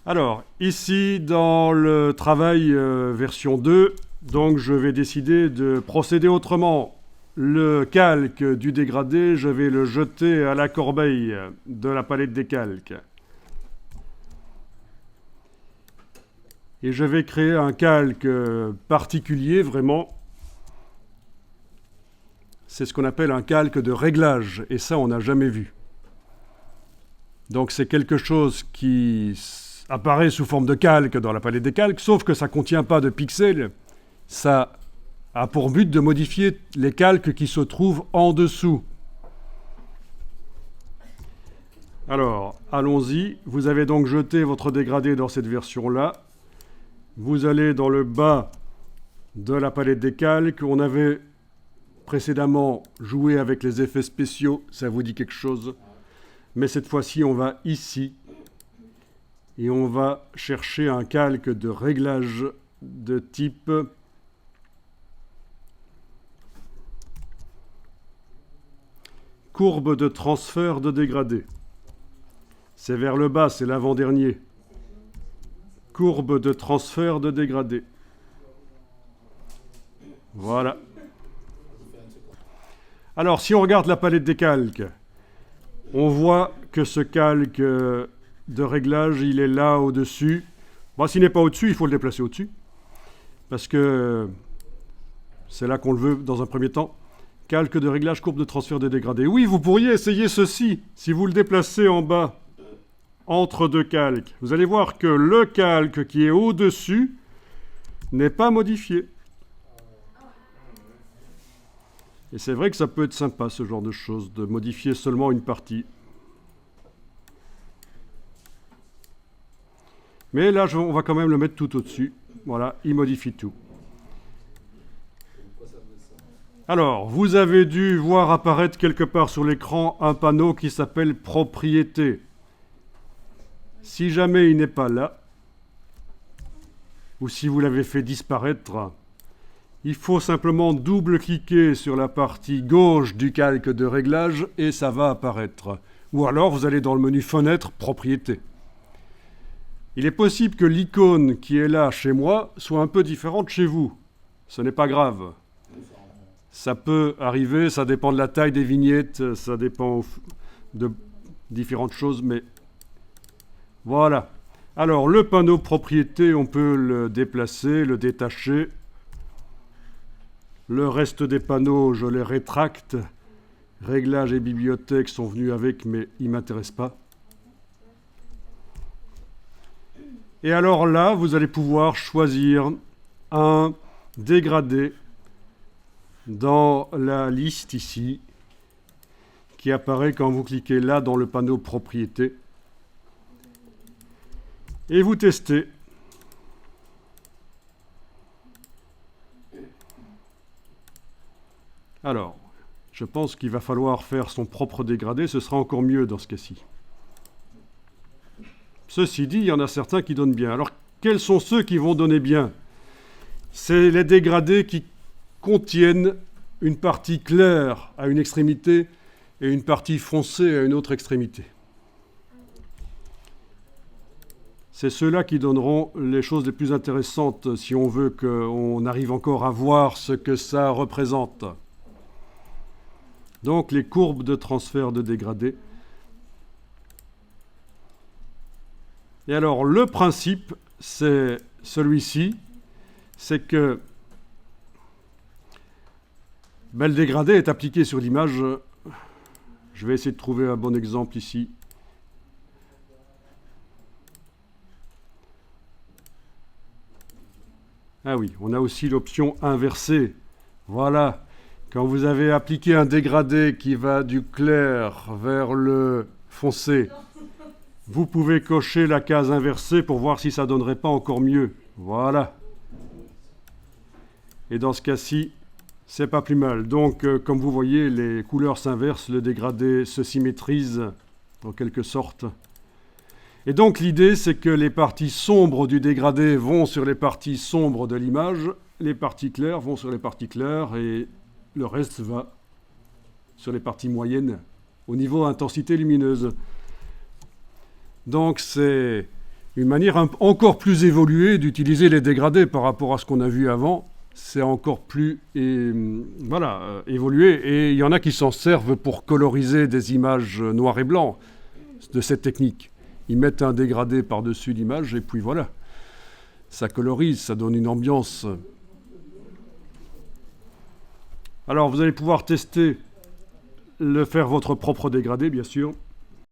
Alors, ici, dans le travail version 2, donc je vais décider de procéder autrement. Le calque du dégradé, je vais le jeter à la corbeille de la palette des calques. Et je vais créer un calque particulier, vraiment. C'est ce qu'on appelle un calque de réglage, et ça, on n'a jamais vu. Donc c'est quelque chose qui apparaît sous forme de calque dans la palette des calques, sauf que ça ne contient pas de pixels. Ça a pour but de modifier les calques qui se trouvent en dessous. Alors, allons-y. Vous avez donc jeté votre dégradé dans cette version-là. Vous allez dans le bas de la palette des calques. On avait précédemment joué avec les effets spéciaux. Ça vous dit quelque chose ? Mais cette fois-ci, on va ici et on va chercher un calque de réglage de type courbe de transfert de dégradé. C'est vers le bas, c'est l'avant-dernier. Courbe de transfert de dégradé. Voilà. Alors, si on regarde la palette des calques, on voit que ce calque de réglage, il est là au-dessus. Bon, s'il n'est pas au-dessus, il faut le déplacer au-dessus. Parce que c'est là qu'on le veut dans un premier temps. Calque de réglage, courbe de transfert de dégradé. Oui, vous pourriez essayer ceci. Si vous le déplacez en bas, entre deux calques, vous allez voir que le calque qui est au-dessus n'est pas modifié. Et c'est vrai que ça peut être sympa, ce genre de choses, de modifier seulement une partie. Mais là, on va quand même le mettre tout au-dessus. Voilà, il modifie tout. Alors, vous avez dû voir apparaître quelque part sur l'écran un panneau qui s'appelle « Propriétés ». Si jamais il n'est pas là, ou si vous l'avez fait disparaître, il faut simplement double-cliquer sur la partie gauche du calque de réglage et ça va apparaître. Ou alors, vous allez dans le menu « Fenêtre, Propriétés ». Il est possible que l'icône qui est là chez moi soit un peu différente chez vous. Ce n'est pas grave. Ça peut arriver, ça dépend de la taille des vignettes, ça dépend de différentes choses, mais voilà. Alors, le panneau propriété, on peut le déplacer, le détacher. Le reste des panneaux, je les rétracte. Réglages et bibliothèques sont venus avec, mais ils ne m'intéressent pas. Et alors là, vous allez pouvoir choisir un dégradé dans la liste ici, qui apparaît quand vous cliquez là dans le panneau propriété. Et vous testez. Alors, je pense qu'il va falloir faire son propre dégradé, ce sera encore mieux dans ce cas-ci. Ceci dit, il y en a certains qui donnent bien. Alors, quels sont ceux qui vont donner bien ? C'est les dégradés qui contiennent une partie claire à une extrémité et une partie foncée à une autre extrémité. C'est ceux-là qui donneront les choses les plus intéressantes si on veut qu'on arrive encore à voir ce que ça représente. Donc, les courbes de transfert de dégradés. Et alors, le principe, c'est celui-ci, c'est que le dégradé est appliqué sur l'image. Je vais essayer de trouver un bon exemple ici. Ah oui, on a aussi l'option inversée. Voilà, quand vous avez appliqué un dégradé qui va du clair vers le foncé, vous pouvez cocher la case inversée pour voir si ça ne donnerait pas encore mieux. Voilà. Et dans ce cas-ci, c'est pas plus mal. Donc, comme vous voyez, les couleurs s'inversent, le dégradé se symétrise, en quelque sorte. Et donc, l'idée, c'est que les parties sombres du dégradé vont sur les parties sombres de l'image, les parties claires vont sur les parties claires, et le reste va sur les parties moyennes, au niveau intensité lumineuse. Donc, c'est une manière encore plus évoluée d'utiliser les dégradés par rapport à ce qu'on a vu avant. C'est encore plus évolué. Et il y en a qui s'en servent pour coloriser des images noir et blanc de cette technique. Ils mettent un dégradé par-dessus l'image et puis voilà. Ça colorise, ça donne une ambiance. Alors vous allez pouvoir tester, faire votre propre dégradé bien sûr.